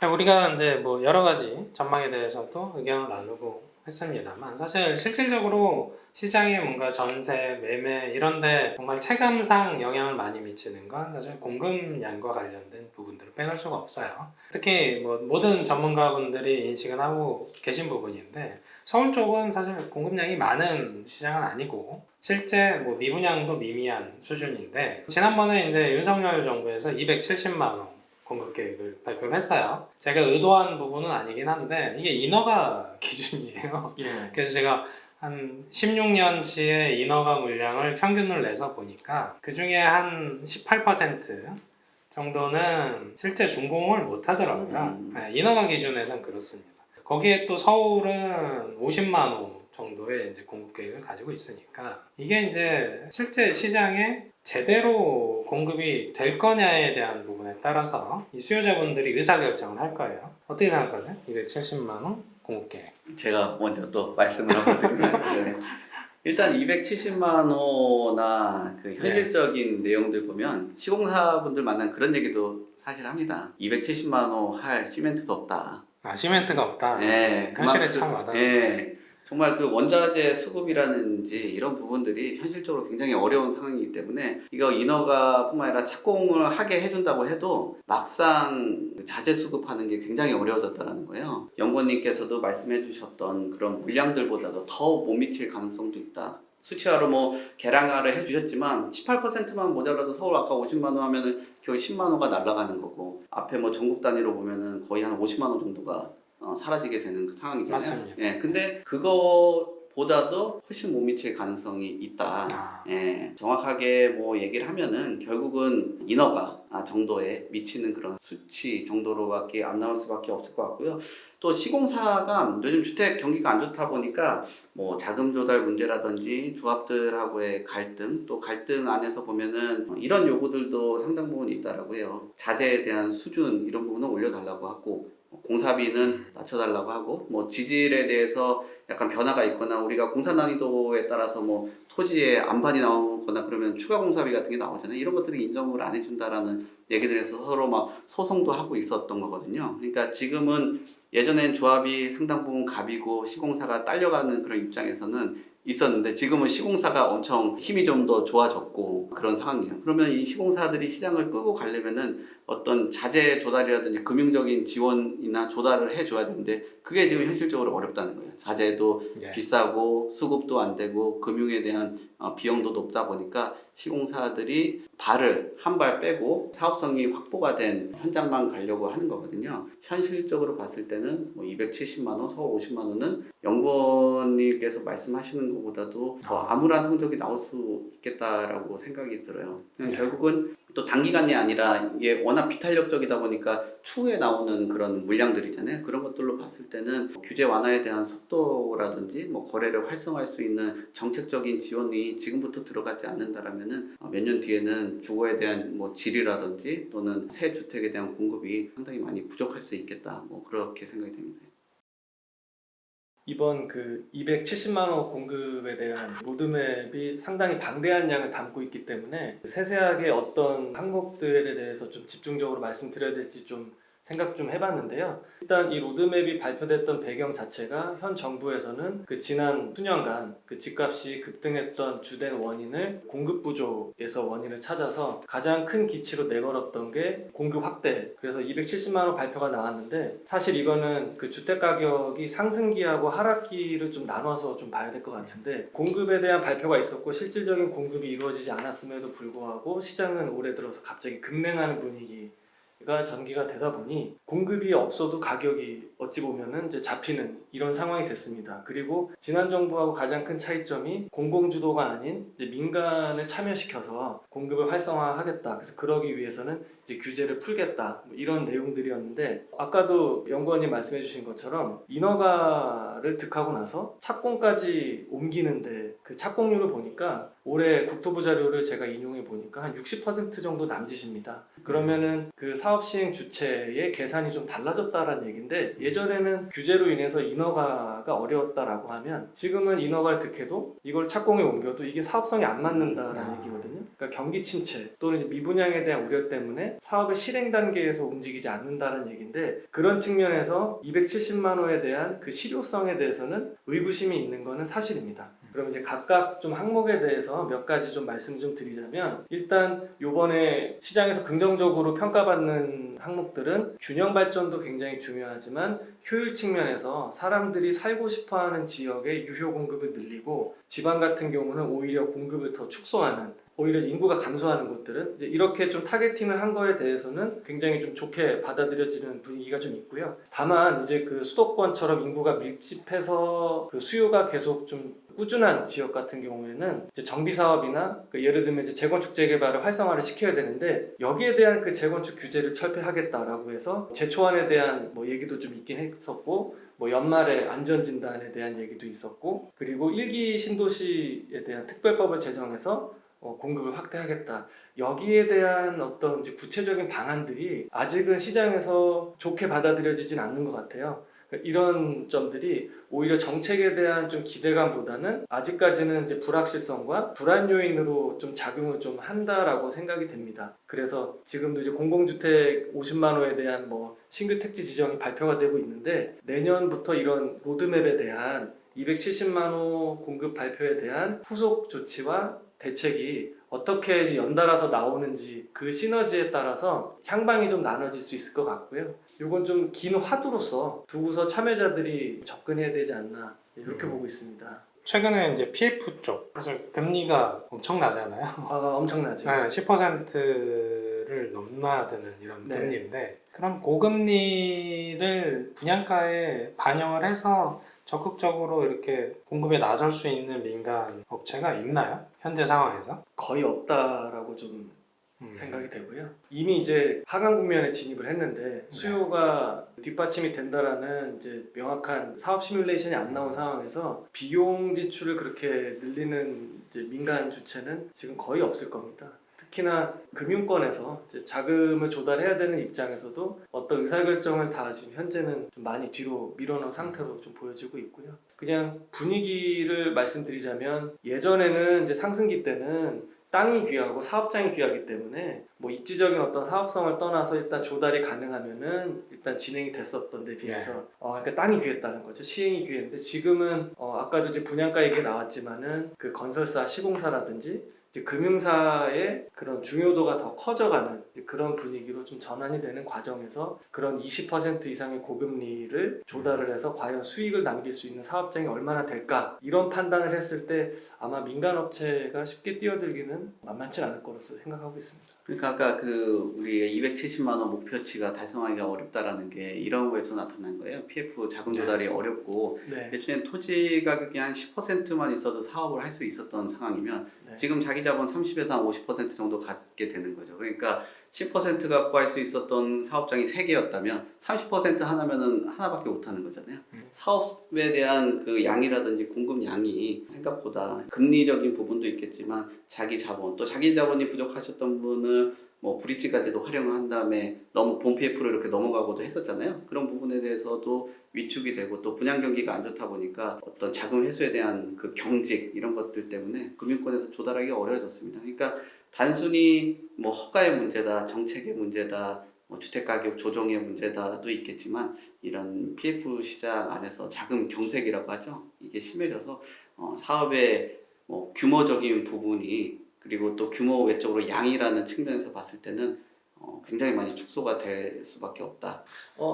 우리가 이제 뭐 여러 가지 전망에 대해서도 의견을 나누고 했습니다만, 사실 실질적으로 시장에 뭔가 전세, 매매 이런데 정말 체감상 영향을 많이 미치는 건 사실 공급량과 관련된 부분들을 빼놓을 수가 없어요. 특히 뭐 모든 전문가분들이 인식은 하고 계신 부분인데, 서울 쪽은 사실 공급량이 많은 시장은 아니고 실제 뭐 미분양도 미미한 수준인데, 지난번에 이제 윤석열 정부에서 270만 원 공급 계획을 발표를 했어요. 제가 의도한 부분은 아니긴 한데 이게 인허가 기준이에요. 예. 그래서 제가 한 16년치의 인허가 물량을 평균을 내서 보니까 그 중에 한 18% 정도는 실제 준공을 못 하더라고요. 네, 인허가 기준에선 그렇습니다. 거기에 또 서울은 50만 호 정도의 이제 공급 계획을 가지고 있으니까 이게 이제 실제 시장에 제대로 공급이 될 거냐에 대한 부분에 따라서 이 수요자분들이 의사결정을 할 거예요. 어떻게 생각하세요? 270만 원 공급 계획. 제가 먼저 또 말씀을 한번 드리면 네. 일단 270만 호나 그 현실적인 내용들 보면 시공사분들 만난 그런 얘기도 사실 합니다. 270만 호 할 시멘트도 없다. 시멘트가 없다. 네, 현실에 참 와닿는. 네, 정말 그 원자재 수급이라든지 이런 부분들이 현실적으로 굉장히 어려운 상황이기 때문에 이거 인허가뿐만 아니라 착공을 하게 해준다고 해도 막상 자재 수급하는 게 굉장히 어려워졌다는 거예요. 연구원님께서도 말씀해 주셨던 그런 물량들보다도 더 못 미칠 가능성도 있다. 수치화로 뭐 계량화를 해주셨지만 18%만 모자라도 서울 아까 50만 원 하면은 겨우 10만 호가 날아가는 거고, 앞에 뭐 전국 단위로 보면은 거의 한 50만 호 정도가 사라지게 되는 그 상황이잖아요. 맞습니다. 예, 근데 그거보다도 훨씬 못 미칠 가능성이 있다. 예, 정확하게 뭐 얘기를 하면은 결국은 인허가 정도에 미치는 그런 수치 정도로밖에 안 나올 수밖에 없을 것 같고요. 또 시공사가 요즘 주택 경기가 안 좋다 보니까 뭐 자금 조달 문제라든지 조합들하고의 갈등, 또 갈등 안에서 보면은 이런 요구들도 상당 부분 있다라고 해요. 자재에 대한 수준 이런 부분은 올려달라고 하고, 공사비는 낮춰달라고 하고, 뭐 지질에 대해서 약간 변화가 있거나 우리가 공사 난이도에 따라서 뭐 토지에 안반이 나오거나 그러면 추가 공사비 같은 게 나오잖아요. 이런 것들을 인정을 안 해준다라는 얘기들에서 서로 막 소송도 하고 있었던 거거든요. 그러니까 지금은 예전엔 조합이 상당 부분 갑이고 시공사가 딸려가는 그런 입장에서는 있었는데, 지금은 시공사가 엄청 힘이 좀 더 좋아졌고 그런 상황이에요. 그러면 이 시공사들이 시장을 끌고 가려면은 어떤 자재 조달이라든지 금융적인 지원이나 조달을 해줘야 되는데 그게 지금 현실적으로 어렵다는 거예요. 자재도 비싸고 수급도 안 되고 금융에 대한 비용도 높다 보니까 시공사들이 발을 한 발 빼고 사업성이 확보가 된 현장만 가려고 하는 거거든요. 현실적으로 봤을 때는 뭐 270만 원, 서울 50만 원은 연구원님께서 말씀하시는 것보다도 더 암울한 성적이 나올 수 있겠다라고 생각이 들어요. 결국은 또 단기간이 아니라 이게 워낙 비탄력적이다 보니까 추후에 나오는 그런 물량들이잖아요. 그런 것들로 봤을 때는 규제 완화에 대한 속도라든지 뭐 거래를 활성화할 수 있는 정책적인 지원이 지금부터 들어가지 않는다라면은 몇 년 뒤에는 주거에 대한 뭐 질이라든지 또는 새 주택에 대한 공급이 상당히 많이 부족할 수 있겠다. 뭐 그렇게 생각이 됩니다. 이번 그 270만 호 공급에 대한 로드맵이 상당히 방대한 양을 담고 있기 때문에 세세하게 어떤 항목들에 대해서 좀 집중적으로 말씀드려야 될지 좀 생각 좀 해봤는데요. 일단 이 로드맵이 발표됐던 배경 자체가 현 정부에서는 그 지난 수년간 그 집값이 급등했던 주된 원인을 공급 부족에서 원인을 찾아서 가장 큰 기치로 내걸었던 게 공급 확대. 그래서 270만 원 발표가 나왔는데 사실 이거는 그 주택 가격이 상승기하고 하락기를 좀 나눠서 좀 봐야 될 것 같은데, 공급에 대한 발표가 있었고 실질적인 공급이 이루어지지 않았음에도 불구하고 시장은 올해 들어서 갑자기 급냉하는 분위기 가 전개가 되다 보니 공급이 없어도 가격이 어찌 보면은 이제 잡히는 이런 상황이 됐습니다. 그리고 지난 정부하고 가장 큰 차이점이 공공주도가 아닌 이제 민간을 참여시켜서 공급을 활성화하겠다. 그래서 그러기 위해서는 이제 규제를 풀겠다. 뭐 이런 내용들이었는데, 아까도 연구원님 말씀해주신 것처럼 인허가를 득하고 나서 착공까지 옮기는데 그 착공률을 보니까 올해 국토부 자료를 제가 인용해 보니까 한 60% 정도 남짓입니다. 그러면은 그 사업 시행 주체의 계산이 좀 달라졌다라는 얘기인데, 예전에는 규제로 인해서 인허가가 어려웠다라고 하면 지금은 인허가를 득해도 이걸 착공에 옮겨도 이게 사업성이 안 맞는다라는 얘기거든요. 그러니까 경기 침체 또는 이제 미분양에 대한 우려 때문에 사업의 실행 단계에서 움직이지 않는다는 얘기인데, 그런 측면에서 270만 호에 대한 그 실효성에 대해서는 의구심이 있는 것은 사실입니다. 그럼 이제 각각 좀 항목에 대해서 몇 가지 좀 말씀 좀 드리자면, 일단 요번에 시장에서 긍정적으로 평가받는 항목들은 균형 발전도 굉장히 중요하지만 효율 측면에서 사람들이 살고 싶어하는 지역의 유효 공급을 늘리고, 지방 같은 경우는 오히려 공급을 더 축소하는, 오히려 인구가 감소하는 곳들은 이제 이렇게 좀 타겟팅을 한 거에 대해서는 굉장히 좀 좋게 받아들여지는 분위기가 좀 있고요. 다만 이제 그 수도권처럼 인구가 밀집해서 그 수요가 계속 좀 꾸준한 지역 같은 경우에는 이제 정비 사업이나 그 예를 들면 이제 재건축 재개발을 활성화를 시켜야 되는데, 여기에 대한 그 재건축 규제를 철폐하겠다라고 해서 재초안에 대한 뭐 얘기도 좀 있긴 했었고, 뭐 연말에 안전진단에 대한 얘기도 있었고, 그리고 1기 신도시에 대한 특별법을 제정해서 공급을 확대하겠다. 여기에 대한 어떤 이제 구체적인 방안들이 아직은 시장에서 좋게 받아들여지진 않는 것 같아요. 그러니까 이런 점들이 오히려 정책에 대한 좀 기대감보다는 아직까지는 이제 불확실성과 불안 요인으로 좀 작용을 좀 한다라고 생각이 됩니다. 그래서 지금도 이제 공공주택 50만 호에 대한 뭐 신규 택지 지정이 발표가 되고 있는데, 내년부터 이런 로드맵에 대한 270만 호 공급 발표에 대한 후속 조치와 대책이 어떻게 연달아서 나오는지, 그 시너지에 따라서 향방이 좀 나눠질 수 있을 것 같고요. 이건 좀 긴 화두로서 두고서 참여자들이 접근해야 되지 않나, 이렇게 보고 있습니다. 최근에 이제 PF 쪽 사실 금리가 엄청 나잖아요. 엄청나죠. 네, 10%를 넘나드는 이런 네. 금리인데, 그럼 고금리를 분양가에 반영을 해서 적극적으로 이렇게 공급에 나설 수 있는 민간 업체가 있나요? 현재 상황에서? 거의 없다라고 좀 생각이 되고요. 이미 이제 하강 국면에 진입을 했는데 수요가 뒷받침이 된다라는 이제 명확한 사업 시뮬레이션이 안 나온 상황에서 비용 지출을 그렇게 늘리는 이제 민간 주체는 지금 거의 없을 겁니다. 특히나 금융권에서 이제 자금을 조달해야 되는 입장에서도 어떤 의사결정을 다 지금 현재는 좀 많이 뒤로 밀어놓은 상태로 좀 보여지고 있고요. 그냥 분위기를 말씀드리자면, 예전에는 이제 상승기 때는 땅이 귀하고 사업장이 귀하기 때문에 뭐 입지적인 어떤 사업성을 떠나서 일단 조달이 가능하면은 일단 진행이 됐었던 데 비해서 그러니까 땅이 귀했다는 거죠. 시행이 귀했는데, 지금은 아까도 이제 분양가 얘기 나왔지만은 그 건설사, 시공사라든지 이제 금융사의 그런 중요도가 더 커져가는 그런 분위기로 좀 전환이 되는 과정에서 그런 20% 이상의 고금리를 조달을 해서 과연 수익을 남길 수 있는 사업장이 얼마나 될까, 이런 판단을 했을 때 아마 민간업체가 쉽게 뛰어들기는 만만치 않을 거로서 생각하고 있습니다. 그러니까 아까 그 우리 270만 원 목표치가 달성하기가 어렵다라는 게 이런 거에서 나타난 거예요. PF 자금 조달이 어렵고, 네. 예전에 토지 가격이 한 10%만 있어도 사업을 할 수 있었던 상황이면 네. 지금 자기 자본 30에서 한 50% 정도 갖게 되는 거죠. 그러니까 10% 갖고 할 수 있었던 사업장이 3개였다면 30% 하나면은 하나밖에 못 하는 거잖아요. 사업에 대한 그 양이라든지 공급 양이 생각보다 금리적인 부분도 있겠지만 자기 자본, 또 자기 자본이 부족하셨던 분은 뭐 브릿지까지도 활용을 한 다음에 너무 본 PF로 이렇게 넘어가고도 했었잖아요. 그런 부분에 대해서도 위축이 되고, 또 분양 경기가 안 좋다 보니까 어떤 자금 회수에 대한 그 경직, 이런 것들 때문에 금융권에서 조달하기가 어려워졌습니다. 그러니까 단순히 뭐 허가의 문제다, 정책의 문제다, 뭐 주택가격 조정의 문제다도 있겠지만, 이런 PF 시장 안에서 자금 경색이라고 하죠. 이게 심해져서 사업의 뭐 규모적인 부분이, 그리고 또 규모 외적으로 양이라는 측면에서 봤을 때는 굉장히 많이 축소가 될 수밖에 없다.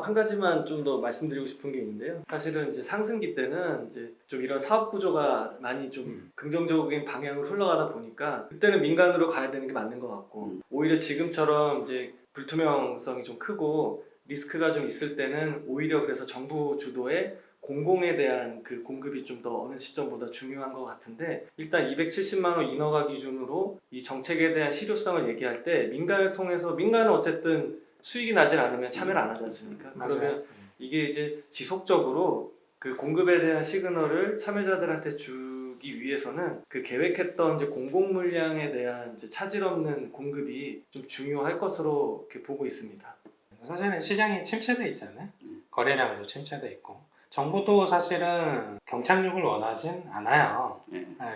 한 가지만 좀 더 말씀드리고 싶은 게 있는데요. 사실은 이제 상승기 때는 이제 좀 이런 사업 구조가 많이 좀 긍정적인 방향으로 흘러가다 보니까 그때는 민간으로 가야 되는 게 맞는 것 같고, 오히려 지금처럼 이제 불투명성이 좀 크고 리스크가 좀 있을 때는 오히려 그래서 정부 주도의 공공에 대한 그 공급이 좀 더 어느 시점보다 중요한 것 같은데, 일단 270만 원 인허가 기준으로 이 정책에 대한 실효성을 얘기할 때 민간을 통해서, 민간은 어쨌든 수익이 나질 않으면 참여를 안 하지 않습니까? 그러면 이게 이제 지속적으로 그 공급에 대한 시그널을 참여자들한테 주기 위해서는 그 계획했던 이제 공공 물량에 대한 이제 차질 없는 공급이 좀 중요할 것으로 이렇게 보고 있습니다. 사실은 시장이 침체돼 있잖아요. 거래량도 침체돼 있고, 정부도 사실은 경착륙을 원하진 않아요.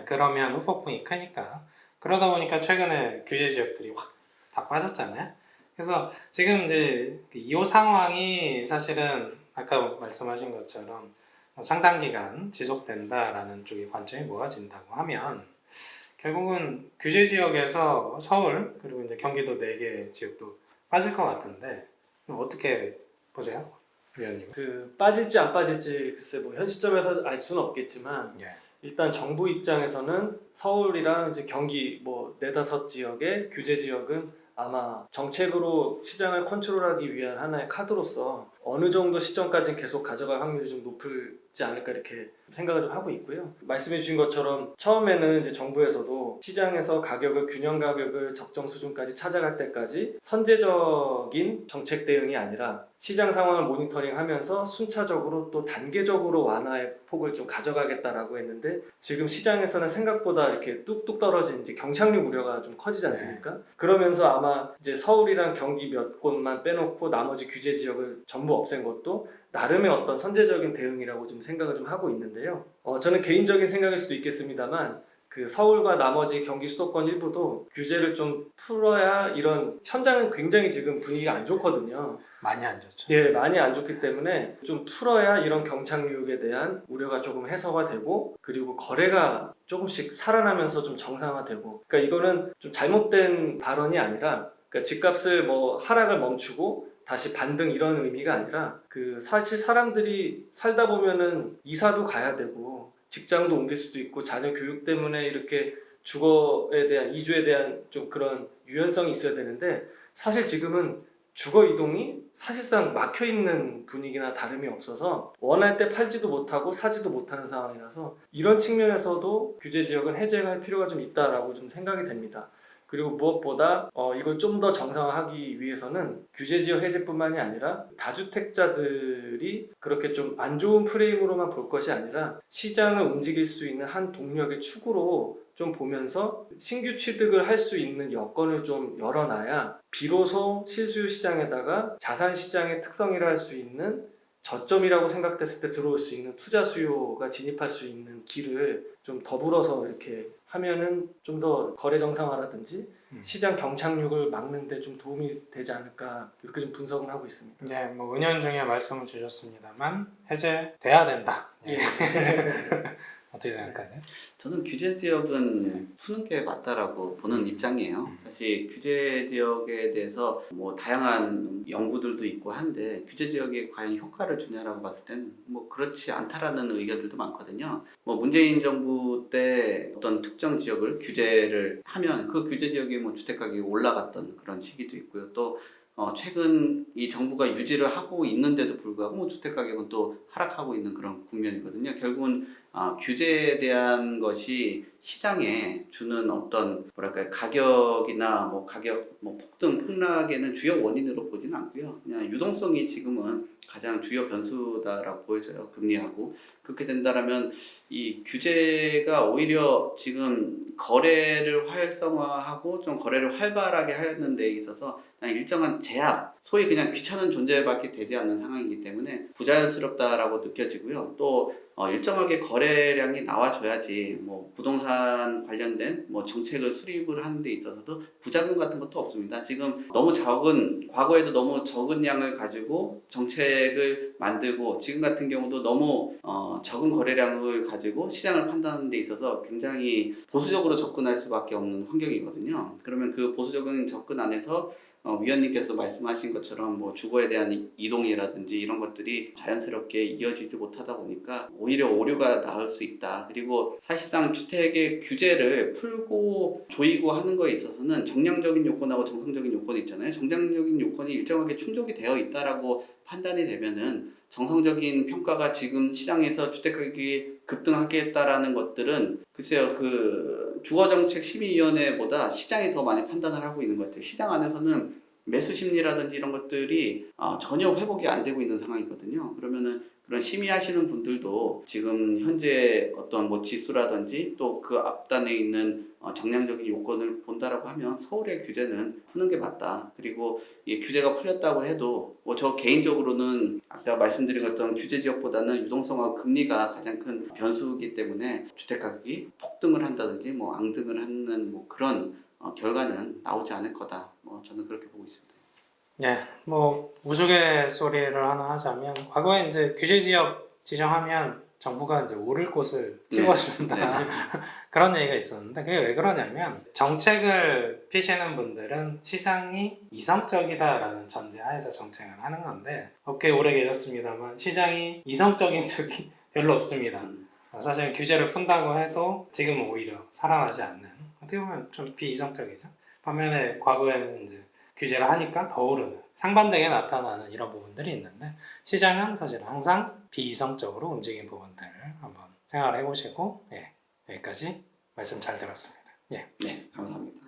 그러면 후폭풍이 크니까. 그러다 보니까 최근에 규제 지역들이 확 다 빠졌잖아요. 그래서 지금 이제 이 상황이 사실은 아까 말씀하신 것처럼 상당 기간 지속된다라는 쪽의 관점이 모아진다고 하면 결국은 규제 지역에서 서울 그리고 이제 경기도 4개 지역도 빠질 것 같은데 어떻게 보세요, 위원님? 그 빠질지 안 빠질지 글쎄 뭐 현 시점에서 알 수는 없겠지만 예. 일단 정부 입장에서는 서울이랑 이제 경기 뭐 4-5 지역의 규제 지역은 아마 정책으로 시장을 컨트롤하기 위한 하나의 카드로서 어느 정도 시점까지는 계속 가져갈 확률이 좀 높을지 않을까 이렇게 생각을 좀 하고 있고요. 말씀해 주신 것처럼 처음에는 이제 정부에서도 시장에서 가격을 균형 가격을 적정 수준까지 찾아갈 때까지 선제적인 정책 대응이 아니라 시장 상황을 모니터링하면서 순차적으로 또 단계적으로 완화의 폭을 좀 가져가겠다라고 했는데 지금 시장에서는 생각보다 이렇게 뚝뚝 떨어진 이제 경착륙 우려가 좀 커지지 않습니까? 그러면서 아마 이제 서울이랑 경기 몇 곳만 빼놓고 나머지 규제 지역을 전부 없앤 것도 나름의 어떤 선제적인 대응이라고 좀 생각을 좀 하고 있는데요. 저는 개인적인 생각일 수도 있겠습니다만 그 서울과 나머지 경기 수도권 일부도 규제를 좀 풀어야 이런 현장은 굉장히 지금 분위기가 안 좋거든요. 많이 안 좋죠. 예, 많이 안 좋기 때문에 좀 풀어야 이런 경착륙에 대한 우려가 조금 해소가 되고 그리고 거래가 조금씩 살아나면서 좀 정상화되고 그러니까 이거는 좀 잘못된 발언이 아니라 그러니까 집값을 뭐 하락을 멈추고 다시 반등 이런 의미가 아니라 그 사실 사람들이 살다 보면은 이사도 가야 되고 직장도 옮길 수도 있고 자녀 교육 때문에 이렇게 주거에 대한 이주에 대한 좀 그런 유연성이 있어야 되는데 사실 지금은 주거 이동이 사실상 막혀 있는 분위기나 다름이 없어서 원할 때 팔지도 못하고 사지도 못하는 상황이라서 이런 측면에서도 규제 지역은 해제할 필요가 좀 있다라고 좀 생각이 됩니다. 그리고 무엇보다 이걸 좀 더 정상화하기 위해서는 규제 지역 해제뿐만이 아니라 다주택자들이 그렇게 좀 안 좋은 프레임으로만 볼 것이 아니라 시장을 움직일 수 있는 한 동력의 축으로 좀 보면서 신규 취득을 할 수 있는 여건을 좀 열어놔야 비로소 실수요 시장에다가 자산 시장의 특성이라 할 수 있는 저점이라고 생각됐을 때 들어올 수 있는 투자 수요가 진입할 수 있는 길을 좀 더불어서 이렇게 하면은 좀 더 거래 정상화라든지 시장 경착륙을 막는 데 좀 도움이 되지 않을까 이렇게 좀 분석을 하고 있습니다. 네, 뭐 은연중에 말씀을 주셨습니다만 해제돼야 된다. 예. 어떻게 생각하세요? 저는 규제 지역은 푸는 게 맞다라고 보는 입장이에요. 사실 규제 지역에 대해서 뭐 다양한 연구들도 있고 한데 규제 지역에 과연 효과를 주냐라고 봤을 때는 뭐 그렇지 않다라는 의견들도 많거든요. 뭐 문재인 정부 때 어떤 특정 지역을 규제를 하면 그 규제 지역에 뭐 주택 가격이 올라갔던 그런 시기도 있고요. 또 최근 이 정부가 유지를 하고 있는데도 불구하고 뭐 주택 가격은 또 하락하고 있는 그런 국면이거든요. 결국은 규제에 대한 것이 시장에 주는 어떤 뭐랄까요 가격이나 뭐 가격 뭐 폭등 폭락에는 주요 원인으로 보지는 않고요. 그냥 유동성이 지금은 가장 주요 변수다라고 보여져요. 금리하고 그렇게 된다라면 이 규제가 오히려 지금 거래를 활성화하고 좀 거래를 활발하게 하는 데 있어서 일정한 제약, 소위 그냥 귀찮은 존재밖에 되지 않는 상황이기 때문에 부자연스럽다라고 느껴지고요. 또 일정하게 거래량이 나와줘야지 뭐 부동산 관련된 뭐 정책을 수립을 하는 데 있어서도 부작용 같은 것도 없습니다. 지금 너무 과거에도 너무 적은 양을 가지고 정책을 만들고 지금 같은 경우도 너무 적은 거래량을 가지고 시장을 판단하는 데 있어서 굉장히 보수적으로 접근할 수밖에 없는 환경이거든요. 그러면 그 보수적인 접근 안에서 위원님께서 말씀하신 것처럼 뭐 주거에 대한 이동이라든지 이런 것들이 자연스럽게 이어지지 못하다 보니까 오히려 오류가 나올 수 있다. 그리고 사실상 주택의 규제를 풀고 조이고 하는 거에 있어서는 정량적인 요건하고 정상적인 요건이 있잖아요. 정량적인 요건이 일정하게 충족이 되어 있다라고 판단이 되면은 정상적인 평가가 지금 시장에서 주택 가격이 급등하겠다라는 것들은 글쎄요 주거정책심의위원회보다 시장이 더 많이 판단을 하고 있는 것 같아요. 시장 안에서는 매수 심리라든지 이런 것들이 전혀 회복이 안 되고 있는 상황이거든요. 그러면은 그런 심의하시는 분들도 지금 현재 어떤 뭐 지수라든지 또 그 앞단에 있는 정량적인 요건을 본다라고 하면 서울의 규제는 푸는 게 맞다. 그리고 이 규제가 풀렸다고 해도 뭐 저 개인적으로는 아까 말씀드린 어떤 규제 지역보다는 유동성과 금리가 가장 큰 변수이기 때문에 주택 가격이 폭등을 한다든지 뭐 앙등을 하는 뭐 그런 결과는 나오지 않을 거다. 뭐 저는 그렇게 보고 있습니다. 예, 뭐 우스갯소리를 하나 하자면 과거에 이제 규제 지역 지정하면 정부가 이제 오를 곳을 찍어준다 그런 얘기가 있었는데 그게 왜 그러냐면 정책을 피시는 분들은 시장이 이성적이다라는 전제하에서 정책을 하는 건데 꽤 오래 계셨습니다만 시장이 이성적인 적이 별로 없습니다. 사실 규제를 푼다고 해도 지금은 오히려 살아나지 않는 어떻게 보면 좀 비이성적이죠. 반면에 과거에는 이제 규제를 하니까 더 오르는 상반되게 나타나는 이런 부분들이 있는데 시장은 사실 항상 비이성적으로 움직인 부분들을 한번 생각을 해보시고 여기까지 말씀 잘 들었습니다. 네, 감사합니다.